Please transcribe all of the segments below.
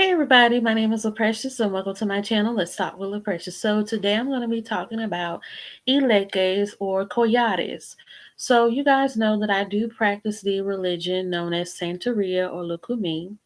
Hey everybody, my name is Precious and welcome to my channel. Let's talk with Precious. So today I'm going to be talking about Elekes or collares. So you guys know that I do practice the religion known as Santeria or Lucumi.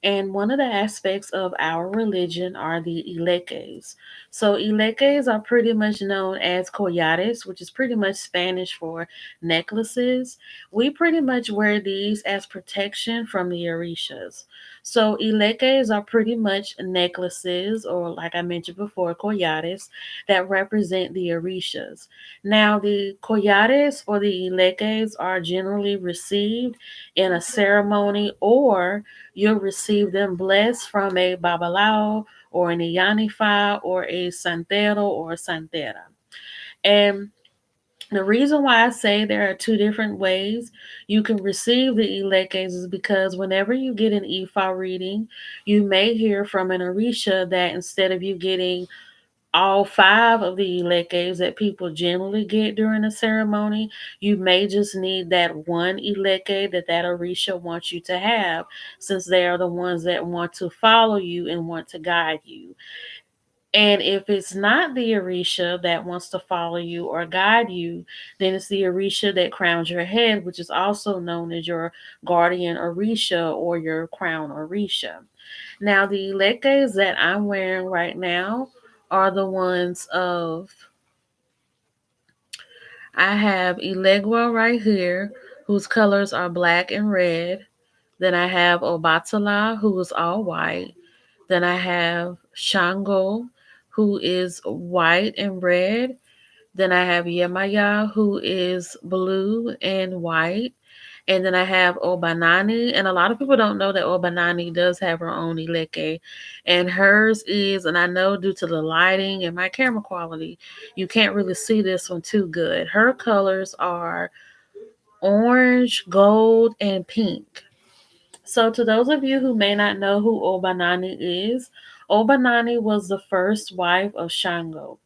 And one of the aspects of our religion are the Elekes. So Elekes are pretty much known as collares, which is pretty much Spanish for necklaces. We pretty much wear these as protection from the Orishas. So Elekes are pretty much necklaces, or like I mentioned before, collares that represent the Orishas. Now, the collares or the Elekes are generally received in a ceremony, or you'll receive them blessed from a babalao or an Iyanifa or a santero or a santera. And the reason why I say there are two different ways you can receive the Elekes is because whenever you get an Ifa reading, you may hear from an Orisha that instead of you getting all five of the Elekes that people generally get during a ceremony, you may just need that one Eleke that Orisha wants you to have, since they are the ones that want to follow you and want to guide you. And if it's not the Orisha that wants to follow you or guide you, then it's the Orisha that crowns your head, which is also known as your guardian Orisha or your crown Orisha. Now, the Elekes that I'm wearing right now are the ones of, I have Elegua right here, whose colors are black and red. Then I have Obatala, who is all white. Then I have Shango, who is white and red. Then I have Yemaya, who is blue and white. And then I have Obanani. And a lot of people don't know that Obanani does have her own Ileke. And hers is, and I know due to the lighting and my camera quality, you can't really see this one too good. Her colors are orange, gold, and pink. So, to those of you who may not know who Obanani is, Obanani was the first wife of Shango.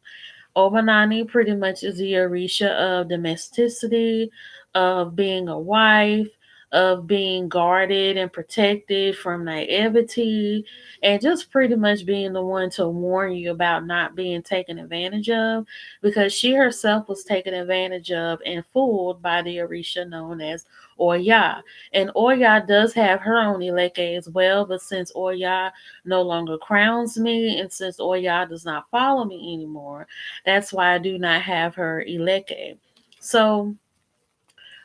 Obanani pretty much is the Orisha of domesticity, of being a wife, of being guarded and protected from naivety, and just pretty much being the one to warn you about not being taken advantage of, because she herself was taken advantage of and fooled by the Orisha known as Oya. And Oya does have her own Eleke as well, but since Oya no longer crowns me and since Oya does not follow me anymore, that's why I do not have her Eleke. So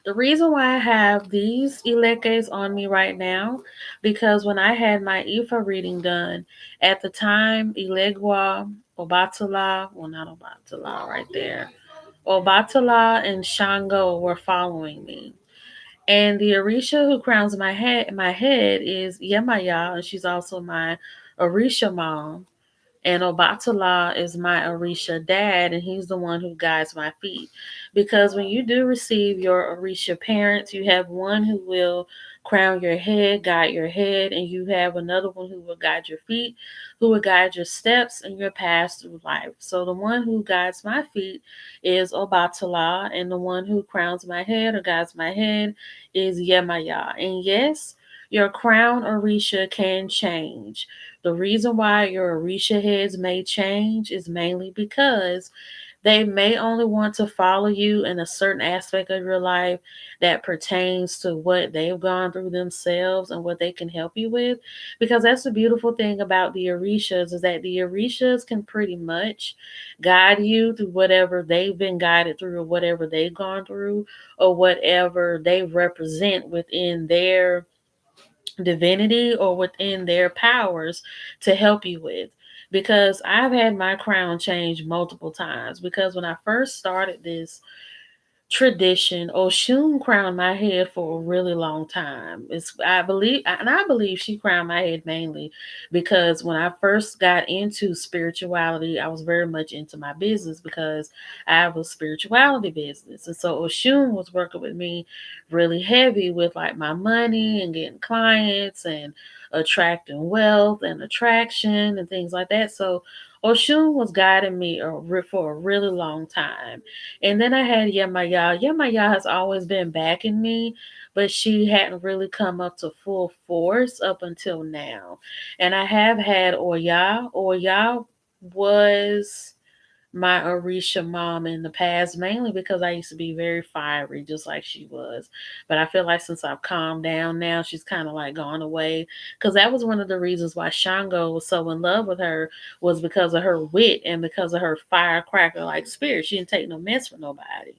the reason why I have these Elekes on me right now, because when I had my Ifa reading done, at the time Ilegua, Obatala, well not Obatala right there, Obatala and Shango were following me. And the Orisha who crowns my head is Yemaya, and she's also my Orisha mom. And Obatala is my Orisha dad, and he's the one who guides my feet. Because when you do receive your Orisha parents, you have one who will crown your head, guide your head, and you have another one who will guide your feet, who will guide your steps and your path through life. So the one who guides my feet is Obatala, and the one who crowns my head or guides my head is Yemaya. And yes, your crown Orisha can change. The reason why your Orisha heads may change is mainly because they may only want to follow you in a certain aspect of your life that pertains to what they've gone through themselves and what they can help you with. Because that's the beautiful thing about the Orishas, is that the Orishas can pretty much guide you through whatever they've been guided through or whatever they've gone through or whatever they represent within their divinity or within their powers to help you with. Because I've had my crown change multiple times. Because when I first started this tradition, Oshun crowned my head for a really long time. I believe she crowned my head mainly because when I first got into spirituality, I was very much into my business because I have a spirituality business, and so Oshun was working with me really heavy with like my money and getting clients and attracting wealth and attraction and things like that. So Oshun was guiding me for a really long time. And then I had Yemaya. Yemaya has always been backing me, but she hadn't really come up to full force up until now. And I have had Oya. Oya was my Orisha mom in the past, mainly because I used to be very fiery, just like she was. But I feel like since I've calmed down now, she's kind of like gone away. Because that was one of the reasons why Shango was so in love with her, was because of her wit and because of her firecracker like spirit. She didn't take no mess for nobody.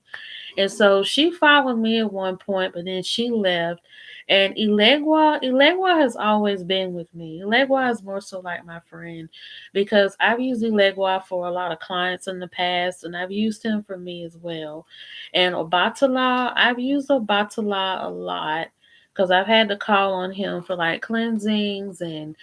And so she followed me at one point, but then she left. And Elegua has always been with me. Elegua is more so like my friend because I've used Elegua for a lot of clients in the past, and I've used him for me as well. And Obatala, I've used Obatala a lot because I've had to call on him for like cleansings and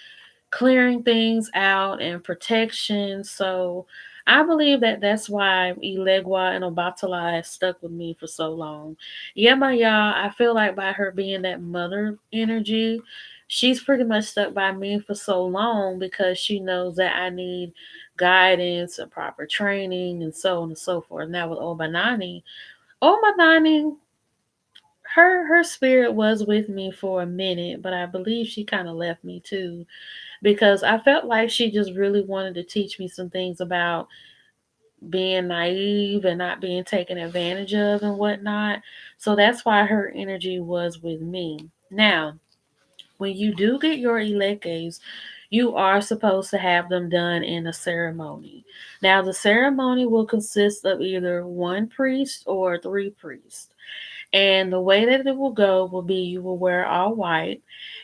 clearing things out and protection. So I believe that that's why Ilegwa and Obatala has stuck with me for so long. Yemaya, I feel like by her being that mother energy, she's pretty much stuck by me for so long because she knows that I need guidance and proper training and so on and so forth. Now with Obanani, her spirit was with me for a minute, but I believe she kind of left me too because I felt like she just really wanted to teach me some things about being naive and not being taken advantage of and whatnot. So that's why her energy was with me. Now, when you do get your Elekes, you are supposed to have them done in a ceremony. Now, the ceremony will consist of either one priest or three priests. And the way that it will go will be you will wear all white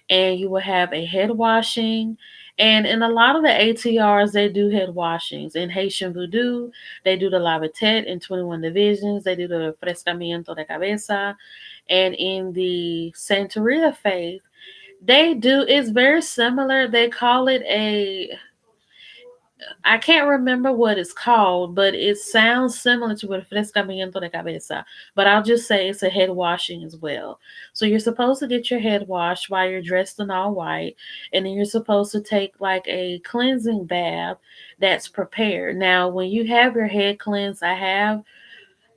and you will have a head washing. And in a lot of the ATRs, they do head washings. In Haitian Voodoo, they do the Lavatet in 21 divisions. They do the Frescamiento de Cabeza. And in the Santeria faith, they do, it's very similar. They call it a, I can't remember what it's called, but it sounds similar to a frescamiento de cabeza. But I'll just say it's a head washing as well. So you're supposed to get your head washed while you're dressed in all white, and then you're supposed to take like a cleansing bath that's prepared. Now, when you have your head cleansed, I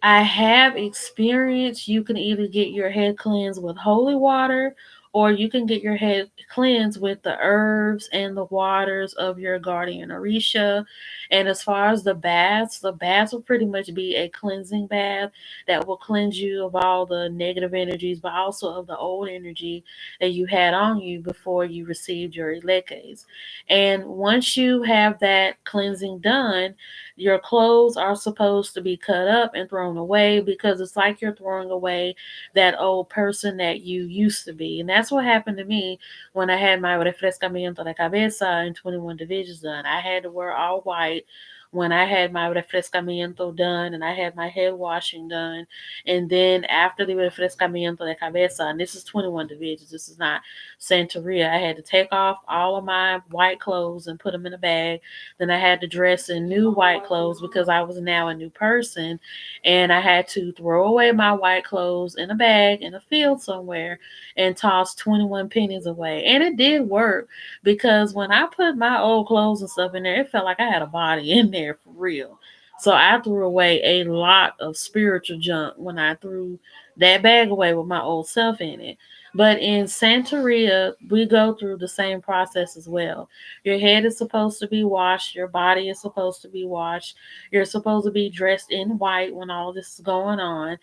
have experience. You can either get your head cleansed with holy water or you can get your head cleansed with the herbs and the waters of your guardian Orisha. And as far as the baths will pretty much be a cleansing bath that will cleanse you of all the negative energies, but also of the old energy that you had on you before you received your Elekes. And once you have that cleansing done, your clothes are supposed to be cut up and thrown away because it's like you're throwing away that old person that you used to be. And that's what happened to me when I had my refrescamiento de cabeza and 21 divisions done. I had to wear all white when I had my refrescamiento done and I had my head washing done. And then after the refrescamiento de cabeza, and this is 21 divisions, this is not Santeria, I had to take off all of my white clothes and put them in a bag. Then I had to dress in new white clothes because I was now a new person. And I had to throw away my white clothes in a bag in a field somewhere and toss 21 pennies away. And it did work because when I put my old clothes and stuff in there, it felt like I had a body in there for real. So I threw away a lot of spiritual junk when I threw that bag away with my old self in it. But in Santeria, we go through the same process as well. Your head is supposed to be washed. Your body is supposed to be washed. You're supposed to be dressed in white when all this is going on.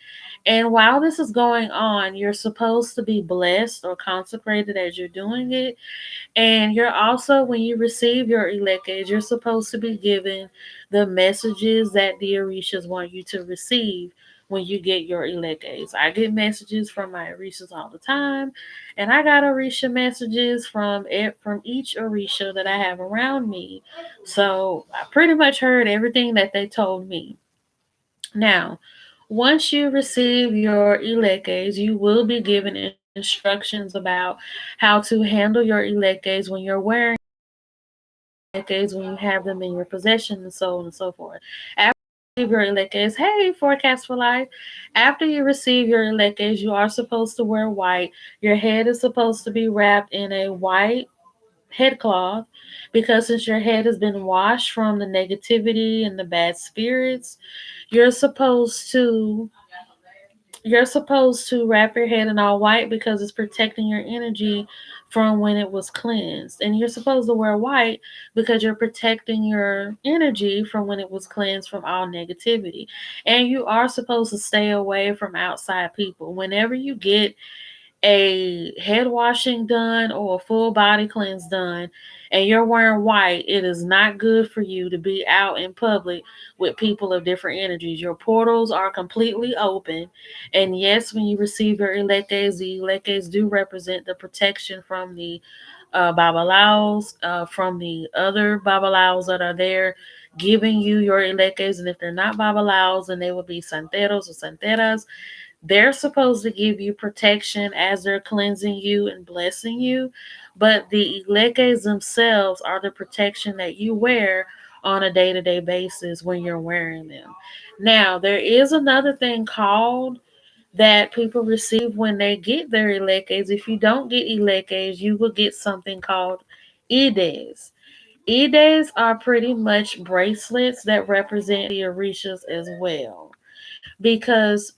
And while this is going on, you're supposed to be blessed or consecrated as you're doing it. And you're also, when you receive your Elekes, you're supposed to be given the messages that the Orishas want you to receive when you get your Elekes. I get messages from my Orishas all the time, and I got Orisha messages from each Orisha that I have around me. So I pretty much heard everything that they told me. Now, once you receive your Elekes, you will be given instructions about how to handle your Elekes when you're wearing Elekes, when you have them in your possession, and so on and so forth. After you receive your Elekes, hey, forecast for life. After you receive your Elekes, you are supposed to wear white. Your head is supposed to be wrapped in a white head cloth, because since your head has been washed from the negativity and the bad spirits, you're supposed to you're supposed to wrap your head in all white because it's protecting your energy from when it was cleansed. And you're supposed to wear white because you're protecting your energy from when it was cleansed from all negativity. And you are supposed to stay away from outside people. Whenever you get a head washing done or a full body cleanse done and you're wearing white, it is not good for you to be out in public with people of different energies. Your portals are completely open. And yes, when you receive your Elekes, the Elekes do represent the protection from the Babalaos, from the other Babalaos that are there giving you your Elekes. And if they're not Babalaos, then they will be Santeros or Santeras. They're supposed to give you protection as they're cleansing you and blessing you, but the Elekes themselves are the protection that you wear on a day to day basis when you're wearing them. Now, there is another thing called that people receive when they get their Elekes. If you don't get Elekes, you will get something called Ides. Ides are pretty much bracelets that represent the Orishas as well. Because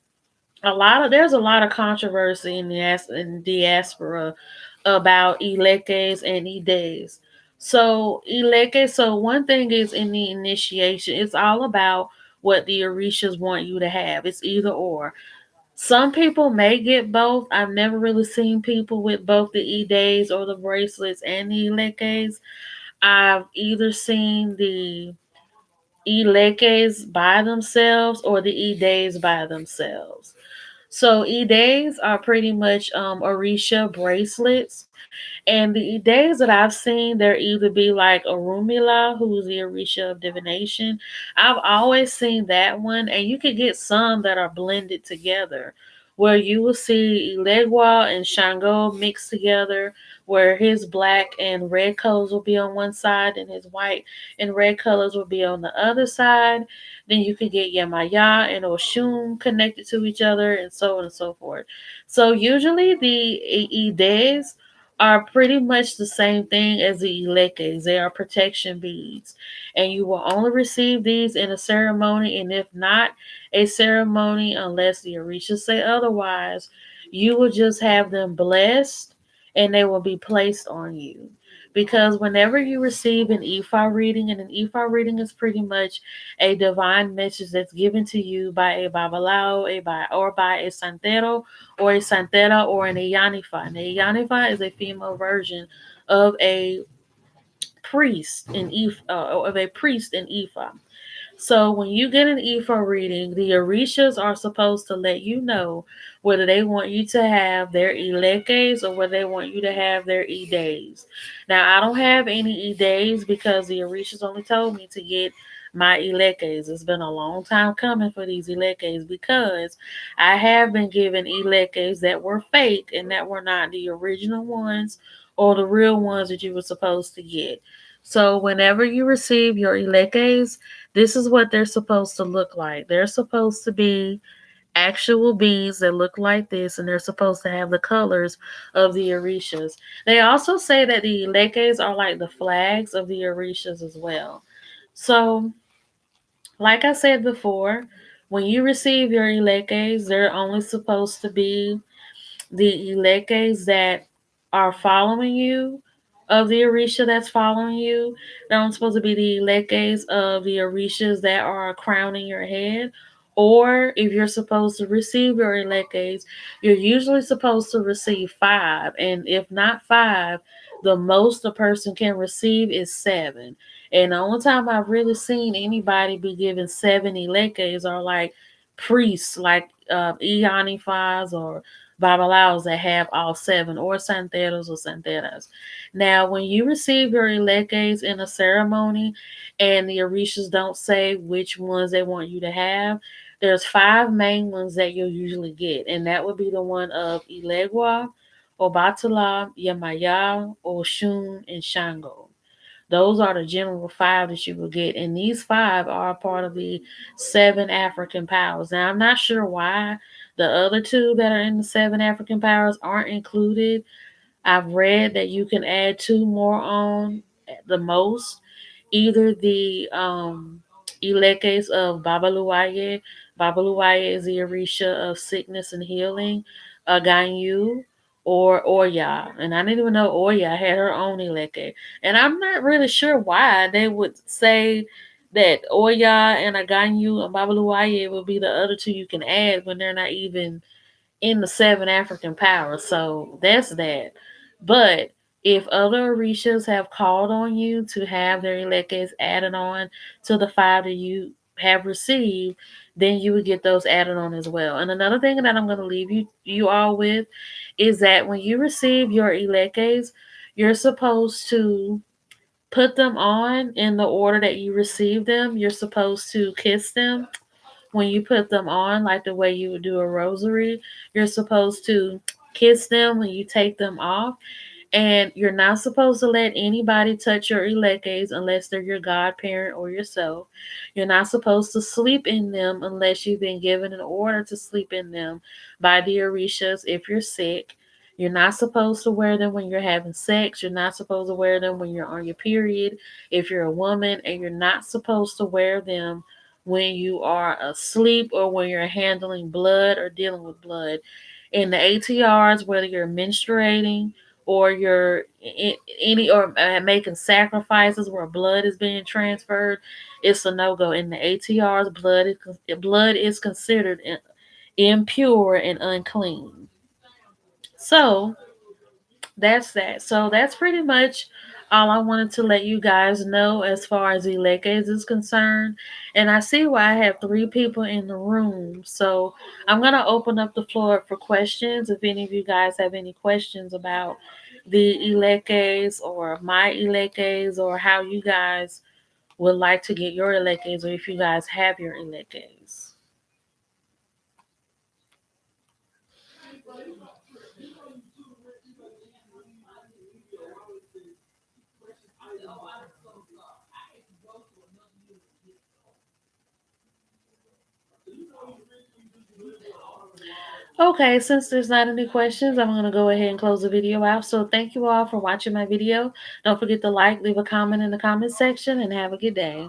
there's a lot of controversy in in diaspora about Elekes and Ides. So one thing is in the initiation, it's all about what the Orishas want you to have. It's either or. Some people may get both. I've never really seen people with both the Ides or the bracelets and the Elekes. I've either seen the Elekes by themselves or the Ides by themselves. So Edays are pretty much Orisha bracelets. And the days that I've seen, there either be like Arumila, who's the Orisha of divination. I've always seen that one, and you can get some that are blended together, where you will see Ilegwa and Shango mixed together, where his black and red colors will be on one side, and his white and red colors will be on the other side. Then you could get Yamaya and Oshun connected to each other, and so on and so forth. So usually the Ides are pretty much the same thing as the Elekes. They are protection beads. And you will only receive these in a ceremony, and if not a ceremony, unless the Orishas say otherwise, you will just have them blessed and they will be placed on you. Because whenever you receive an Ifa reading, and an Ifa reading is pretty much a divine message that's given to you by a Babalao, or by a Santero, or a Santera, or an Iyanifa. An Iyanifa is a female version of a priest in Ifa. So when you get an Ifa reading, the Orishas are supposed to let you know whether they want you to have their Elekes or whether they want you to have their E-days. Now, I don't have any E-days because the Orishas only told me to get my Elekes. It's been a long time coming for these Elekes because I have been given Elekes that were fake and that were not the original ones or the real ones that you were supposed to get. So whenever you receive your Elekes, this is what they're supposed to look like. They're supposed to be actual beads that look like this, and they're supposed to have the colors of the Orishas. They also say that the Elekes are like the flags of the Orishas as well. So, like I said before, when you receive your Elekes, they're only supposed to be the Elekes that are following you, of the Orisha that's following you. They're not supposed to be the Elekes of the Orishas that are crowning your head. Or if you're supposed to receive your Elekes, you're usually supposed to receive five. And if not five, the most a person can receive is seven. And the only time I've really seen anybody be given seven Elekes are like priests, like Ianifas or Babalaos that have all seven, or Santeros or Santeras. Now, when you receive your Elekes in a ceremony and the Orishas don't say which ones they want you to have, there's five main ones that you'll usually get, and that would be the one of Ilegua, Obatala, Yamaya, Oshun, and Shango. Those are the general five that you will get, and these five are part of the seven African powers. Now, I'm not sure why the other two that are in the seven African powers aren't included. I've read that you can add two more on at the most. Either the Elekes of Babaluwaye. Babaluwaye is the Orisha of sickness and healing. Ganyu or Oya. And I didn't even know Oya had her own Eleke. And I'm not really sure why they would say that Oya and Aganyu and Babaluwaye would be the other two you can add when they're not even in the seven African powers. So that's that. But if other Orishas have called on you to have their Elekes added on to the five that you have received, then you would get those added on as well. And another thing that I'm going to leave you all with is that when you receive your Elekes, you're supposed to put them on in the order that you receive them. You're supposed to kiss them when you put them on, like the way you would do a rosary. You're supposed to kiss them when you take them off. And you're not supposed to let anybody touch your Elekes unless they're your godparent or yourself. You're not supposed to sleep in them unless you've been given an order to sleep in them by the Orishas if you're sick. You're not supposed to wear them when you're having sex. You're not supposed to wear them when you're on your period if you're a woman. And you're not supposed to wear them when you are asleep or when you're handling blood or dealing with blood. In the ATRs, whether you're menstruating or you're any or making sacrifices where blood is being transferred, it's a no go. In the ATRs, blood is considered impure and unclean. So that's that. So that's pretty much all I wanted to let you guys know as far as Elekes is concerned. And I see why I have three people in the room. So I'm going to open up the floor for questions. If any of you guys have any questions about the Elekes or my Elekes or how you guys would like to get your Elekes or if you guys have your Elekes. Okay, since there's not any questions, I'm going to go ahead and close the video out. So thank you all for watching my video. Don't forget to like, leave a comment in the comment section, and have a good day.